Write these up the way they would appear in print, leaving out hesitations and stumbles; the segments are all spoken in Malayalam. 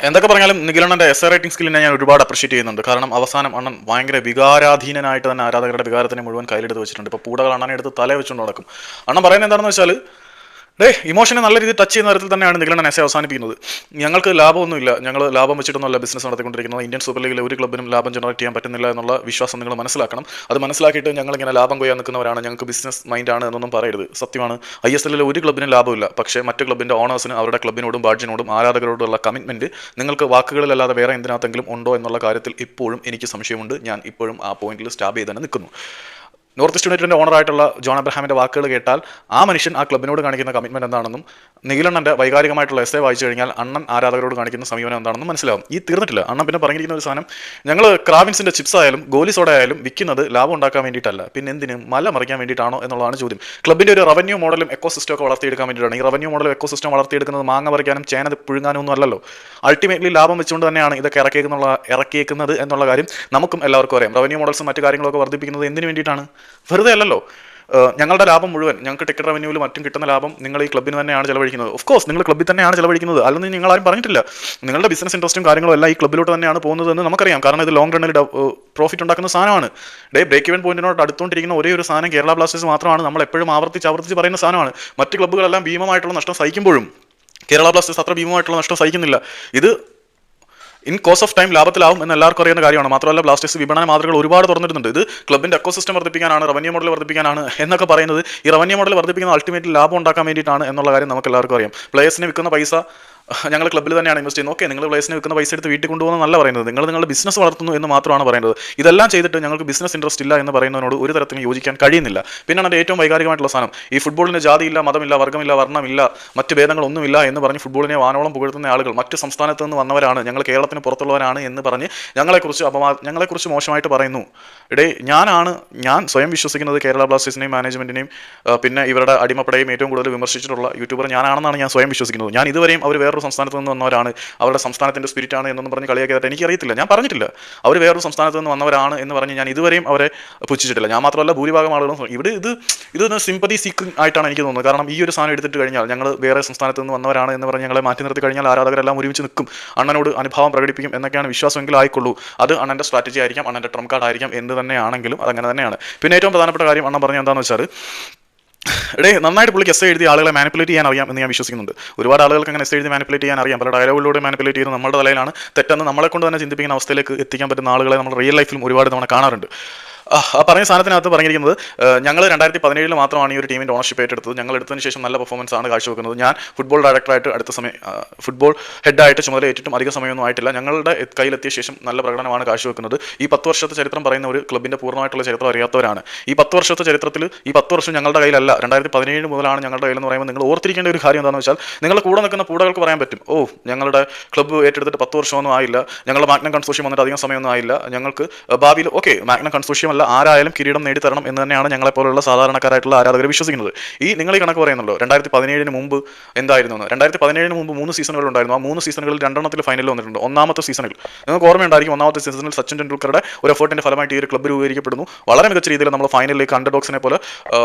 എന്തൊക്കെ പറഞ്ഞാലും നിഖിലണ്ണന്റെ എസ് റൈറ്റിംഗ് സ്കില്ലിനെ ഞാൻ ഒരുപാട് അപ്രീഷിയേറ്റ് ചെയ്യുന്നുണ്ട്. കാരണം അവസാനം അണ്ണൻ ഭയങ്കര വികാരാധീനനായിട്ട് തന്നെ ആരാധകരുടെ വികാരത്തിനെ മുഴുവൻ കയ്യിലെടുത്ത് വെച്ചിട്ടുണ്ട്. ഇപ്പോൾ പൂടകൾ അണ്ണനെ എടുത്ത് തല വെച്ചുകൊണ്ട് നടക്കും. അണ്ണൻ പറയുന്നത് എന്താണെന്ന് വെച്ചാൽ, ഇമോഷനെ നല്ല രീതിയിൽ ടച്ച് ചെയ്യുന്ന തരത്തിൽ തന്നെയാണ് നിഖിലണ്ണൻ എസ് അവസാനിപ്പിക്കുന്നത്. ഞങ്ങൾക്ക് ലാഭമൊന്നുമില്ല, ഞങ്ങൾ ലാഭം വെച്ചിട്ടൊന്നുമല്ല ബിസിനസ് നടത്തിക്കൊണ്ടിരിക്കുന്നത്. ഇന്ത്യൻ സൂപ്പർ ലീഗിലെ ഒരു ക്ലബ്ബിനും ലാഭം ജനറേറ്റ് ചെയ്യാൻ പറ്റുന്നില്ല എന്നുള്ള വിശ്വാസം നിങ്ങൾ മനസ്സിലാക്കണം. അത് മനസ്സിലാക്കിയിട്ട് ഞങ്ങളിങ്ങനെ ലാഭം കൊയ്യാൻ നിൽക്കുന്നവരാണ്, ഞങ്ങൾക്ക് ബിസിനസ് മൈൻഡാണ് എന്നൊന്നും പറയരുത്. സത്യമാണ്, ISLലെ ഒരു ക്ലബ്ബിനും ലാഭമില്ല. പക്ഷേ മറ്റ് ക്ലബ്ബിൻ്റെ ഓണേഴ്സിന് അവരുടെ ക്ലബ്ബിനോടും ബാഡ്ജിനോടും ആരാധകരോടുള്ള കമ്മിറ്റ്മെൻറ്റ് നിങ്ങൾക്ക് വാക്കുകളിലല്ലാതെ വേറെ എന്തിനകത്തെങ്കിലും ഉണ്ടോ എന്നുള്ള കാര്യത്തിൽ ഇപ്പോഴും എനിക്ക് സംശയമുണ്ട്. ഞാൻ ഇപ്പോഴും ആ പോയിന്റിൽ സ്റ്റാബ് ചെയ്ത് തന്നെ നിൽക്കുന്നു. നോർത്ത് ഈസ്റ്റ് യുണൈറ്റഡിൻ്റെ ഓണറായിട്ടുള്ള ജോൺ അബ്രഹാമിൻ്റെ വാക്കുകൾ കേട്ടാൽ ആ മനുഷ്യൻ ആ ക്ലബിനോട് കാണിക്കുന്ന കമ്മിറ്റ്മെൻറ്റ് എന്താണെന്നും നിഖിലണ്ണൻ്റെ വൈകാരികമായിട്ടുള്ള എസ്സേ വായിച്ചു കഴിഞ്ഞാൽ അണ്ണൻ ആരാധകരോട് കാണിക്കുന്ന സമീപനം എന്താണെന്നും മനസ്സിലാവും. ഈ തീർന്നിട്ടില്ല. അണ്ണൻ പിന്നെ പറഞ്ഞിരിക്കുന്ന ഒരു സാധനം, ഞങ്ങൾ ക്രാവിൻസിൻ്റെ ചിപ്സ് ആയാലും ഗോലി സോഡ ആയാലും വിൽക്കുന്നത് ലാഭം ഉണ്ടാക്കാൻ വേണ്ടിയിട്ടല്ല, പിന്നെ എന്തിനും മല മറിക്കാൻ വേണ്ടിയിട്ടാണോ എന്നുള്ളതാണ് ചോദ്യം. ക്ലബിൻ്റെ ഒരു റവന്യൂ മോഡലും എക്കോ സിസ്റ്റം ഒക്കെ വളർത്തിയെടുക്കാൻ വേണ്ടിയിട്ടാണ്. ഈ റവന്യൂ മോഡലും എക്കോ സിസ്റ്റം വളർത്തിയെടുക്കുന്നത് മാങ്ങ പറിക്കാനും ചേന പുഴുങ്ങാനും ഒന്നും അല്ലല്ലോ. അൾട്ടിമേറ്റ്ലി ലാഭം വെച്ചുകൊണ്ട് തന്നെയാണ് ഇതൊക്കെ ഇറക്കിയേക്കുന്നത് എന്നുള്ള കാര്യം നമുക്കും എല്ലാവർക്കും അറിയാം. റവന്യൂ മോഡൽസും മറ്റു കാര്യങ്ങളൊക്കെ വർദ്ധിപ്പിക്കുന്നത് എന്തിനു വേണ്ടിയിട്ടാണ്? വെറുതെ അല്ലല്ലോ. ഞങ്ങളുടെ ലാഭം മുഴുവൻ, ഞങ്ങൾക്ക് ടിക്കറ്റ് റവന്യൂവിലും മറ്റും കിട്ടുന്ന ലാഭം നിങ്ങൾ ഈ ക്ലബ്ബിന് തന്നെയാണ് ചിലവഴിക്കുന്നത്. ഓഫ് കോഴ്സ് നിങ്ങൾ ക്ലബ്ബിൽ തന്നെയാണ് ചിലവഴിക്കുന്നത്, അല്ലെന്ന് നിങ്ങൾ ആരും പറഞ്ഞിട്ടില്ല. നിങ്ങളുടെ ബിസിനസ് ഇൻട്രസ്റ്റും കാര്യങ്ങളും എല്ലാം ഈ ക്ലബ്ബിലോട്ട് തന്നെയാണ് പോകുന്നതെന്ന് നമുക്കറിയാം. കാരണം ഇത് ലോങ് റണ്ണിൽ പ്രോഫിറ്റ് ഉണ്ടാക്കുന്ന സാധനമാണ്. ബ്രേക്ക് ഇവൻ പോയിന്റിനോട് അടുത്തുകൊണ്ടിരിക്കുന്ന ഒരേ ഒരു സാധനം കേരള ബ്ലാസ്റ്റേഴ്സ് മാത്രമാണ്. നമ്മൾ എപ്പോഴും ആവർത്തിച്ച് പറയുന്ന സാധനമാണ്. മറ്റ് ക്ലബ്ബുകളെല്ലാം ഭീമമായിട്ടുള്ള നഷ്ടം സഹിക്കുമ്പോഴും കേരള ബ്ലാസ്റ്റേഴ്സ് അത്ര ഭീമമായിട്ടുള്ള നഷ്ടം സഹിക്കുന്നില്ല. ഇത് ഇൻ കോഴ്സ് ഓഫ് ടൈം ലാഭത്തിലാവും എന്ന് എല്ലാവർക്കും അറിയുന്ന കാര്യമാണ്. മാത്രമല്ല ബ്ലാസ്റ്റേഴ്സ് വിപണന മാതൃകകൾ ഒരുപാട് തുറന്നിരുന്നുണ്ട്. ഇത് ക്ലബിൻ്റെ എക്കോസിസ്റ്റം വർദ്ധിപ്പിക്കാനാണ്, റവന്യൂ മോഡൽ വർദ്ധിപ്പിക്കാനാണ് എന്നൊക്കെ പറയുന്നത്. ഈ റവന്യൂ മോഡൽ വർദ്ധിപ്പിക്കുന്ന അൾട്ടിമേറ്റ്ലി ലാഭം ഉണ്ടാക്കാൻ വേണ്ടിയിട്ടാണ് എന്നുള്ള കാര്യം നമുക്ക് എല്ലാവർക്കും അറിയാം. പ്ലേയേഴ്സിന് വിൽക്കുന്ന പൈസ ഞങ്ങൾ ക്ലബ്ബിൽ തന്നെയാണ് ഇൻവെസ്റ്റ് ചെയ്യുന്നത്. ഓക്കെ, നിങ്ങൾ പ്ലേയേഴ്സിന് വിൽക്കുന്ന പൈസ എടുത്ത് വീട്ടിൽ കൊണ്ടുപോകുന്നതല്ല പറയുന്നത്, നിങ്ങൾ നിങ്ങളുടെ ബിസിനസ് വളർത്തുന്നു എന്ന് മാത്രമാണ് പറയുന്നത്. ഇതെല്ലാം ചെയ്തിട്ട് ഞങ്ങൾക്ക് ബിസിനസ് ഇൻട്രസ്റ്റ് ഇല്ല എന്ന് പറയുന്നതിനോട് ഒരു തരത്തിലും യോജിക്കാൻ കഴിയുന്നില്ല. പിന്നെയാണ് എൻ്റെ ഏറ്റവും വൈകാരികമായിട്ടുള്ള സാധനം, ഈ ഫുട്ബോളിന് ജാതിയില്ല, മതമില്ല, വർഗ്ഗമില്ല, വർണ്ണമില്ല, മറ്റ് ഭേദങ്ങളൊന്നുമില്ല എന്ന് പറഞ്ഞ് ഫുട്ബോളിനെ വാനോളം പുകഴ്ത്തുന്ന ആളുകൾ മറ്റ് സംസ്ഥാനത്ത് നിന്ന് വന്നവരാണ്, ഞങ്ങൾ കേരളത്തിന് പുറത്തുള്ളവരാണ് എന്ന് പറഞ്ഞ് ഞങ്ങളെക്കുറിച്ച് മോശമായിട്ട് പറയുന്നു. ഞാൻ സ്വയം വിശ്വസിക്കുന്നത് കേരള ബ്ലാസ്റ്റേഴ്സിനെയും മാനേജ്മെന്റിനെയും പിന്നെ ഇവരുടെ അടിമപ്പടയും ഏറ്റവും കൂടുതൽ വിമർശിച്ചിട്ടുള്ള യൂട്യൂബർ ഞാനാണെന്നാണ് ഞാൻ സ്വയം വിശ്വസിക്കുന്നത്. ഞാൻ ഇതുവരെയും അവർ വേറൊരു സംസ്ഥാനത്ത് നിന്ന് വന്നവരാണ്, അവരുടെ സംസ്ഥാനത്തിൻ്റെ സ്പിരിറ്റാണ് എന്നൊന്നും പറഞ്ഞ് കളിയാക്കിയതായിട്ട് എനിക്കറിയത്തില്ല. ഞാൻ പറഞ്ഞിട്ടില്ല അവർ വേറൊരു സംസ്ഥാനത്ത് നിന്ന് വന്നവരാണ് എന്ന് പറഞ്ഞ് ഞാൻ ഇതുവരെയും അവരെ പുച്ഛിച്ചിട്ടില്ല. ഞാൻ മാത്രമല്ല, ഭൂരിഭാഗം ആളുകളും ഇത് സിമ്പതി സീക്കിംഗ് ആയിട്ടാണ് എനിക്ക് തോന്നുന്നത്. കാരണം ഈ ഒരു സാധനം എടുത്തിട്ട് കഴിഞ്ഞാൽ ഞങ്ങൾ വേറെ സംസ്ഥാനത്ത് നിന്ന് വന്നവരാണ് എന്ന് പറഞ്ഞ് ഞങ്ങളെ മാറ്റി നിർത്തി കഴിഞ്ഞാൽ ആരാധകരെല്ലാം ഒരുമിച്ച് നിൽക്കും, അണ്ണനോട് അനുഭാവം പ്രകടിപ്പിക്കും എന്നൊക്കെയാണ് വിശ്വാസമെങ്കിലും ആയിക്കൊള്ളൂ. അത് അണ്ണൻ്റെ സ്ട്രാറ്റജി ആയിരിക്കാം, അണ്ണൻ്റെ ട്രംപ് കാർഡ് ആയിരിക്കാം, എന്ത് തന്നെയാണെങ്കിലും അതങ്ങനെ തന്നെയാണ്. പിന്നെ ഏറ്റവും പ്രധാനപ്പെട്ട കാര്യം അണ്ണൻ പറഞ്ഞ എന്താണെന്ന് വെച്ചാൽ, നന്നായിട്ട് പുള്ളിക്ക് എസ് എഴുതി ആളുകളെ മാനിപ്പുലേറ്റ് ചെയ്യാൻ അറിയാം എന്ന് ഞാൻ വിശ്വസിക്കുന്നുണ്ട്. ഒരുപാട് ആളുകൾക്ക് അങ്ങനെ എസ് എഴുതി മാനിപ്പുലേറ്റ് ചെയ്യാൻ അറിയാം. പല ഡയലോഗിലൂടെ മാനിപ്പുലേറ്റ് ചെയ്യുന്നത് നമ്മുടെ തലയിലാണ്. തെറ്റെന്ന് നമ്മളെ കൊണ്ട് തന്നെ ചിന്തിപ്പിക്കുന്ന അവസ്ഥയിലേക്ക് എത്തിക്കാൻ പറ്റുന്ന ആളുകളെ നമ്മൾ റിയൽ ലൈഫിലും ഒരുപാട് തവണ കാണാറുണ്ട്. ആ പറഞ്ഞ സാധനത്തിനകത്ത് പറഞ്ഞിരിക്കുന്നത്, ഞങ്ങൾ 2017 മാത്രമാണ് ഈ ഒരു ടീമിൻ്റെ ഓണർഷിപ്പ് ഏറ്റെടുത്തത്. ഞങ്ങൾ എടുത്തതിന് ശേഷം നല്ല പെർഫോമൻസ് ആണ് കാഴ്ചവെക്കുന്നത്. ഞാൻ ഫുട്ബോൾ ഡയറക്ടറായിട്ട് ഫുട്ബോൾ ഹെഡായിട്ട് ചുമതല ഏറ്റിട്ടും അധിക സമയമൊന്നും ആയിട്ടില്ല. ഞങ്ങളുടെ കയ്യിലെത്തിയ ശേഷം നല്ല പ്രകടനമാണ് കാഴ്ചവെക്കുന്നത്. ഈ 10 വർഷത്തെ ചരിത്രം പറയുന്ന ഒരു ക്ലബിൻ്റെ പൂർണ്ണമായിട്ടുള്ള ചരിത്രം അറിയാത്തവരാണ്. ഈ 10 വർഷത്തെ ചരിത്രത്തിൽ ഈ 10 വർഷം ഞങ്ങളുടെ കയ്യിലല്ല, 2017 മുതലാണ് ഞങ്ങളുടെ കയ്യിലെന്ന് പറയുമ്പോൾ നിങ്ങൾ ഓർത്തിരിക്കേണ്ട ഒരു കാര്യം എന്താണെന്ന് വെച്ചാൽ, നിങ്ങളുടെ കൂടെ നിൽക്കുന്ന പൂടകൾക്ക് പറയാൻ പറ്റും, ഞങ്ങളുടെ ക്ലബ്ബ് ഏറ്റെടുത്തിട്ട് 10 വർഷമൊന്നും ആയില്ല, ഞങ്ങളുടെ മാഗ്നം കൺസോഷ്യം വന്നിട്ട് അധികം സമയമൊന്നും ആയില്ല, ഞങ്ങൾക്ക് ഭാവിയിൽ മാഗ്നം കൺസോഷ്യം ആരായാലും കിരീടം നേടിത്തരണം എന്ന് തന്നെയാണ് ഞങ്ങളെപ്പോലുള്ള സാധാരണക്കാരായിട്ടുള്ള ആരാധകർ വിശ്വസിക്കുന്നത്. നിങ്ങൾ ഈ കണക്ക് പറയുന്നല്ലോ 2017 മുമ്പ് എന്തായിരുന്നു? 2017 മുമ്പ് 3 സീസണുകൾ ഉണ്ടായിരുന്നു. ആ 3 സീസണുകളിൽ 2 ഫൈനലിൽ വന്നിട്ടുണ്ട്. ഒന്നാമത്തെ സീസണിൽ നിങ്ങൾക്ക് ഓർമ്മയുണ്ടായിരിക്കും, ഒന്നാമത്തെ സീസണിൽ സച്ചിൻ ടെണ്ടുൽക്കറുടെ ഒരു എഫേർട്ടിന്റെ ഫലമായിട്ട് ഈ ഒരു ക്ലബ്ബ് രൂപീകരിക്കപ്പെടുന്നു. വളരെ മികച്ച രീതിയിൽ നമ്മൾ ഫൈനലിലേക്ക് അണ്ടർഡോഗ്സിനെ പോലെ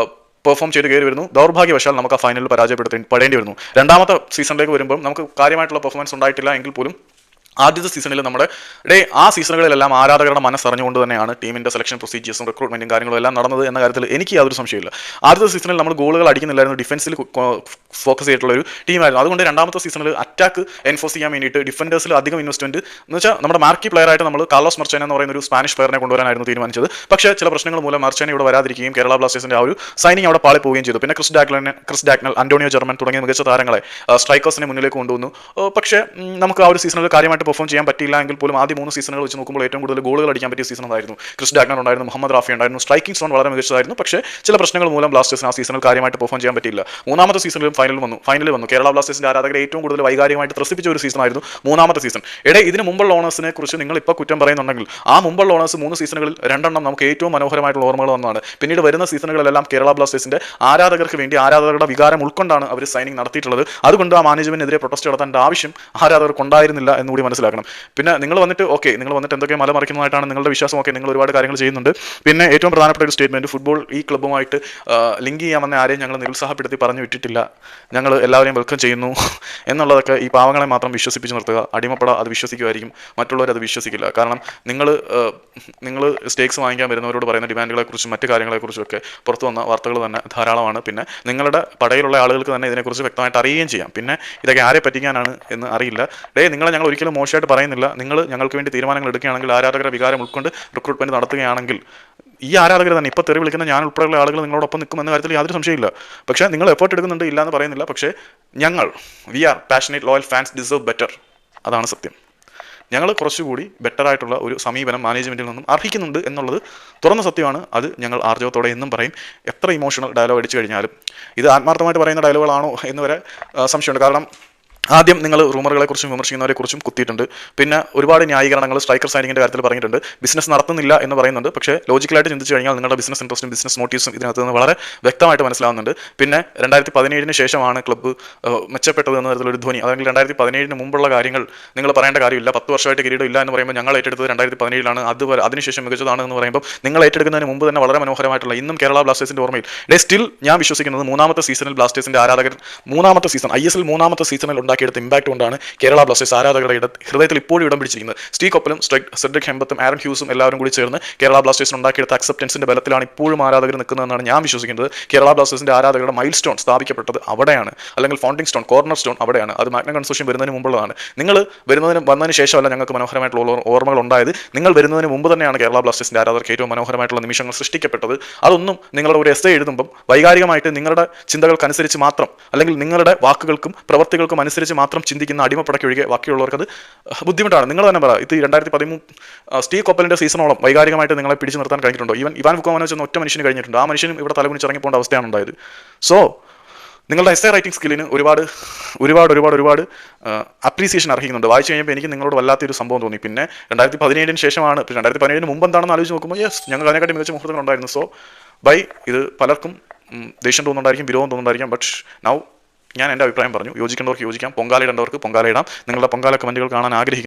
പെർഫോം ചെയ്ത് കയറി വരുന്നു. ദൗർഭാഗ്യവശാൽ നമുക്ക് ആ ഫൈനലിൽ പരാജയപ്പെടേണ്ടി വരുന്നു. രണ്ടാമത്തെ സീസണിലേക്ക് വരുമ്പോൾ നമുക്ക് കാര്യമായിട്ടുള്ള പെർഫോമൻസ് ഉണ്ടായിട്ടില്ല എങ്കിൽ പോലും ആദ്യത്തെ സീസണിൽ ആ സീസണുകളിലെല്ലാം ആരാധകരുടെ മനസ്സറിഞ്ഞുകൊണ്ട് തന്നെയാണ് ടീമിൻ്റെ സെലക്ഷൻ പ്രൊസീജിയേഴ്സും റിക്രൂട്ട്മെൻറ്റും കാര്യങ്ങളും എല്ലാം നടന്നത് എന്ന കാര്യത്തിൽ എനിക്ക് യാതൊരു സംശയമില്ല. ആദ്യത്തെ സീസണിൽ നമ്മൾ ഗോളുകൾ അടിക്കുന്നില്ലായിരുന്നു, ഡിഫൻസിൽ ഫോക്കസ് ചെയ്തിട്ടുള്ള ഒരു ടീമായിരുന്നു. അതുകൊണ്ട് രണ്ടാമത്തെ സീസണിൽ അറ്റാക്ക് എൻഫോഴ്സ് ചെയ്യാൻ വേണ്ടിയിട്ട് ഡിഫൻഡേഴ്സിൽ അധികം ഇൻവെസ്റ്റ്മെൻറ്റ് എന്ന് വെച്ചാൽ നമ്മുടെ മാർക്കി പ്ലെയറായിട്ട് നമ്മൾ കാർലോസ് മർച്ചാന എന്ന് പറയുന്ന ഒരു സ്പാനിഷ് പ്ലെയറിനെ കൊണ്ടുവരാനായിരുന്നു തീരുമാനിച്ചത്. പക്ഷേ ചില പ്രശ്നങ്ങൾ മൂലം മർച്ചാന ഇവിടെ വരാതിരിക്കുകയും കേരള ബ്ലാസ്റ്റേഴ്സിൻ്റെ ആ ഒരു സൈനിങ് അവിടെ പാളി പോവുകയും ചെയ്തു. പിന്നെ ക്രിസ് ഡാഗ്നൽ, അന്റോണിയോ ജർമ്മൻ തുടങ്ങിയ മികച്ച താരങ്ങളെ സ്ട്രൈക്കേഴ്സിനെ മുന്നിലേക്ക് കൊണ്ടുവന്നു. പക്ഷേ നമുക്ക് ആ ഒരു സീസണിൽ കാര്യമായിട്ട് പെർഫോം ചെയ്യാൻ പറ്റിയില്ല എങ്കിൽ പോലും ആദ്യ 3 സീസണുകൾ വെച്ച് നോക്കുമ്പോൾ ഏറ്റവും കൂടുതൽ ഗോളുകൾ അടിക്കാൻ പറ്റിയ സീസൺ അതായിരുന്നു. ക്രിസ് ഡാഗ്നർ ഉണ്ടായിരുന്നു, മുഹമ്മദ് റാഫി ഉണ്ടായിരുന്നു, സ്ട്രൈക്കിംഗ് സോൺ വളരെ മികച്ചതായിരുന്നു. പക്ഷേ ചില പ്രശ്നങ്ങൾ മൂലം ബ്ലാസ്റ്റേഴ്സിന് ആ സീസണിൽ കാര്യമായിട്ട് പെർഫോം ചെയ്യാൻ പറ്റിയില്ല. മൂന്നാമത്തെ സീസണിലും ഫൈനലിൽ വന്നു. കേരള ബ്ലാസ്റ്റേഴ്സിന്റെ ആരാധകരെ ഏറ്റവും കൂടുതൽ വൈകാരികമായിട്ട് ത്രസിപ്പിച്ച ഒരു സീസണായിരുന്നു മൂന്നാമത്തെ സീസൺ. ഇതിന് മുമ്പുള്ള ഓണേഴ്സിനെ കുറിച്ച് നിങ്ങൾ ഇപ്പോൾ കുറ്റം പറയുന്നുണ്ടെങ്കിൽ ആ മുമ്പുള്ള ഓണേഴ്സ് 3 സീസണുകളിൽ 2 നമുക്ക് ഏറ്റവും മനോഹരമായിട്ടുള്ള ഓർമ്മകൾ വന്നതാണ്. പിന്നീട് വരുന്ന സീസണുകളിലെല്ലാം കേരള ബ്ലാസ്റ്റേഴ്സിന്റെ ആരാധകർക്ക് വേണ്ടി ആരാധകരുടെ വികാരം ഉൾക്കൊണ്ടാണ് അവർ സൈനിങ് നടത്തിയിട്ടുള്ളത്. അതുകൊണ്ട് ആ മാനേജ്മെന്റിനെതിരെ പ്രൊട്ടസ്റ്റ് നടത്തേണ്ട ആവശ്യം ആരാധകർക്ക് ഉണ്ടായിരുന്നില്ല എന്നുകൂടി മനസ്സിലാക്കണം. പിന്നെ നിങ്ങൾ വന്നിട്ട് നിങ്ങൾ വന്നിട്ട് എന്തൊക്കെ മലമറിക്കുന്നതായിട്ടാണ് നിങ്ങളുടെ വിശ്വാസം. നിങ്ങൾ ഒരുപാട് കാര്യങ്ങൾ ചെയ്യുന്നുണ്ട്. പിന്നെ ഏറ്റവും പ്രധാനപ്പെട്ട ഒരു സ്റ്റേറ്റ്മെന്റ്, ഫുട്ബോൾ ഈ ക്ലബ്ബുമായിട്ട് ലിങ്ക് ചെയ്യാൻ വന്ന ആരെയും ഞങ്ങൾ നിരുത്സാഹപ്പെടുത്തി പറഞ്ഞു വിട്ടിട്ടില്ല, ഞങ്ങൾ എല്ലാവരെയും വെൽക്കം ചെയ്യുന്നു എന്നുള്ളതൊക്കെ ഈ പാവങ്ങളെ മാത്രം വിശ്വസിപ്പിച്ച് നിർത്തുക. അടിമപ്പട അത് വിശ്വസിക്കുമായിരിക്കും, മറ്റുള്ളവർ അത് വിശ്വസിക്കില്ല. കാരണം നിങ്ങൾ സ്റ്റേക്സ് വാങ്ങിക്കാൻ വരുന്നവരോട് പറയുന്ന ഡിമാൻഡുകളെക്കുറിച്ചും മറ്റു കാര്യങ്ങളെക്കുറിച്ചും ഒക്കെ പുറത്തു വന്ന വാർത്തകൾ തന്നെ ധാരാളമാണ്. പിന്നെ നിങ്ങളുടെ പടയിലുള്ള ആളുകൾക്ക് തന്നെ ഇതിനെക്കുറിച്ച് വ്യക്തമായിട്ട് അറിയുകയും ചെയ്യാം. പിന്നെ ഇതൊക്കെ ആരെ പറ്റിക്കാനാണ് എന്ന് അറിയില്ല. നിങ്ങളെ ഞങ്ങൾ ഒരിക്കലും മോശമായിട്ട് പറയുന്നില്ല. നിങ്ങൾ ഞങ്ങൾക്ക് വേണ്ടി തീരുമാനങ്ങൾ എടുക്കുകയാണെങ്കിൽ, ആരാധകരുടെ വികാരം ഉൾക്കൊണ്ട് റിക്രൂട്ട്മെന്റ് നടത്തുകയാണെങ്കിൽ, ഈ ആരാധകർ തന്നെ ഇപ്പോൾ തെറി വിളിക്കുന്ന ഞാൻ ഉൾപ്പെടെയുള്ള ആളുകൾ നിങ്ങളോടൊപ്പം നിൽക്കുമെന്ന കാര്യത്തിൽ യാതൊരു സംശയമില്ല. പക്ഷേ നിങ്ങൾ എഫേർട്ട് എടുക്കുന്നുണ്ട്, ഇല്ല എന്ന് പറയുന്നില്ല. പക്ഷേ we are passionate loyal fans deserve better. അതാണ് സത്യം. ഞങ്ങൾ കുറച്ചുകൂടി ബെറ്ററായിട്ടുള്ള ഒരു സമീപനം മാനേജ്മെൻറ്റിൽ നിന്നും അർഹിക്കുന്നുണ്ട് എന്നുള്ളത് തുറന്ന സത്യമാണ്. അത് ഞങ്ങൾ ആർജവത്തോടെ എന്നും പറയും. എത്ര ഇമോഷണൽ ഡയലോഗ് അടിച്ചു കഴിഞ്ഞാലും. ഇത് ആത്മാർത്ഥമായിട്ട് പറയുന്ന ഡയലോഗുകളാണോ എന്ന് വരെ സംശയമുണ്ട്. കാരണം ആദ്യം നിങ്ങൾ റൂമറുകളെക്കുറിച്ചും വിമർശിക്കുന്നവരെക്കുറിച്ചും കുത്തിയിട്ടുണ്ട്. പിന്നെ ഒരുപാട് ന്യായീകരണങ്ങൾ സ്ട്രൈക്കർ സൈനിങ്ങിൻ്റെ കാര്യത്തിൽ പറഞ്ഞിട്ടുണ്ട്. ബിസിനസ് നടത്തുന്നില്ല എന്ന് പറയുന്നുണ്ട്. പക്ഷേ ലോജിക്കലായിട്ട് ചിന്തിച്ചു കഴിഞ്ഞാൽ നിങ്ങളുടെ ബിസിനസ് ഇൻട്രസ്റ്റും ബിസിനസ് മോട്ടീവ്സും ഇതിനകത്ത് നിന്ന് വളരെ വ്യക്തമായിട്ട് മനസ്സിലാവുന്നുണ്ട്. പിന്നെ 2017 ശേഷമാണ് ക്ലബ്ബ് മെച്ചപ്പെട്ടത് എന്ന തരത്തിലൊരു ധ്വനി. അല്ലെങ്കിൽ 2017 മുമ്പുള്ള കാര്യങ്ങൾ നിങ്ങൾ പറയേണ്ട കാര്യമില്ല. 10 വർഷമായിട്ട് കിരീടം ഇല്ല എന്ന് പറയുമ്പോൾ ഞങ്ങൾ ഏറ്റെടുത്തത് 2017 അതുവരെ അതിനുശേഷം മികച്ചതാണ് എന്ന് പറയുമ്പോൾ നിങ്ങൾ ഏറ്റെടുക്കുന്നതിന് മുമ്പ് തന്നെ വളരെ മനോഹരമായിട്ടുള്ള ഇന്നും കേരള ബ്ലാസ്റ്റേഴ്സിൻ്റെ ഓർമ്മയിൽ സ്റ്റിൽ ഞാൻ വിശ്വസിക്കുന്നത് മൂന്നാമത്തെ സീസണിൽ ബ്ലാസ്റ്റേഴ്സിൻ്റെ ആരാധകർ ISL മൂന്നാമത്തെ സീസണിൽ ഉണ്ടാക്കിയെടുത്ത ഇമ്പാക്ട് കൊണ്ടാണ് കേരള ബ്ലാസ്റ്റേഴ്സ് ആരാധകരുടെ ഹൃദയത്തിൽ ഇപ്പോഴും ഇടം പിടിച്ചിരിക്കുന്നത്. സ്റ്റീവ് കൊപ്പലും സെഡ്രിക് ഹെമ്പത്തും ആരൺ ഹ്യൂസും എല്ലാവരും കൂടി ചേർന്ന് കേരള ബ്ലാസ്റ്റേഴ്സിന് ഉണ്ടാക്കിയെടുത്ത അക്സെപ്റ്റൻസിന്റെ ബലത്തിലാണ് ഇപ്പോഴും ആരാധകർ നിൽക്കുന്നതെന്നാണ് ഞാൻ വിശ്വസിക്കുന്നത്. കേരള ബ്ലാസ്റ്റേഴ്സിന്റെ ആരാധകരുടെ മൈൽ സ്റ്റോൺ സ്ഥാപിക്കപ്പെട്ടത് അവിടെയാണ്, അല്ലെങ്കിൽ ഫൗണ്ടിംഗ് സ്റ്റോൺ, കോർണർ സ്റ്റോൺ അവിടെയാണ്. അത് മാഗ്ന കൺസോർഷ്യം വരുന്നതിന് മുമ്പുള്ളതാണ്. നിങ്ങൾ വന്നതിന് ശേഷമല്ല ഞങ്ങൾക്ക് മനോഹരമായിട്ടുള്ള ഓർമ്മകൾ ഉണ്ടായത്. നിങ്ങൾ വരുന്നതിന് മുമ്പ് തന്നെയാണ് കേരള ബ്ലാസ്റ്റേഴ്സിന്റെ ആരാധകർക്ക് ഏറ്റവും മനോഹരമായിട്ടുള്ള നിമിഷങ്ങൾ സൃഷ്ടിക്കപ്പെട്ടത്. അതൊന്നും നിങ്ങളുടെ ഒരു എസ്സേ എഴുതുമ്പം വൈകാരികമായിട്ട് നിങ്ങളുടെ ചിന്തകൾക്കനുസരിച്ച് മാത്രം, അല്ലെങ്കിൽ നിങ്ങളുടെ വാക്കുകൾക്കും പ്രവർത്തികൾക്കും അനുസരിച്ച് മാത്രം ചിന്തിക്കുന്ന അടിമപ്പടയ്ക്കൊഴികെ ബാക്കിയുള്ളവർക്ക് അത് ബുദ്ധിമുട്ടാണ്. നിങ്ങൾ തന്നെ പറ, ഇത് 2013 സ്റ്റീവ് കൊപ്പലിന്റെ സീസണോളം വൈകാരികമായിട്ട് നിങ്ങളെ പിടിച്ചു നിർത്താൻ കഴിഞ്ഞിട്ടുണ്ടോ? ഇവാൻ വുക്കോമനോവിച്ച് എന്ന ഒറ്റ മനുഷ്യന് കഴിഞ്ഞിട്ടുണ്ട്. ആ മനുഷ്യനും ഇവിടെ തലകുനിച്ച് ഇറങ്ങിപ്പോണ്ട അവസ്ഥയാണ് ഉണ്ടായത്. സോ നിങ്ങളുടെ എസ്സേ റൈറ്റിംഗ് സ്കില്ലിന് ഒരുപാട് അപ്രീസിയേഷൻ അർഹിക്കുന്നുണ്ട്. വായിച്ചു കഴിഞ്ഞപ്പോൾ എനിക്ക് നിങ്ങളോട് വല്ലാത്തൊരു സംഭവം തോന്നി. പിന്നെ 2017 ശേഷമാണ്, 2017 മുമ്പ് എന്താണെന്ന് ആലോചിച്ച് നോക്കുമ്പോൾ ഞങ്ങൾ അതിനെക്കാട്ടി മികച്ച മുഹൂർത്തങ്ങൾ ഉണ്ടായിരുന്നു. സോ ഇത് പലർക്കും ദേഷ്യം തോന്നുന്നുണ്ടായിരിക്കും, വിരോധം തോന്നുന്നുണ്ടായിരിക്കാം. ബട്ട് നൗ ഞാൻ എൻ്റെ അഭിപ്രായം പറഞ്ഞു. യോജിക്കേണ്ടവർക്ക് യോജിക്കാം, പൊങ്കാലയിടേണ്ടവർക്ക് പൊങ്കാലയിടാം. നിങ്ങളുടെ പൊങ്കാല കമൻറ്റുകൾ കാണാൻ ആഗ്രഹിക്കുന്നു.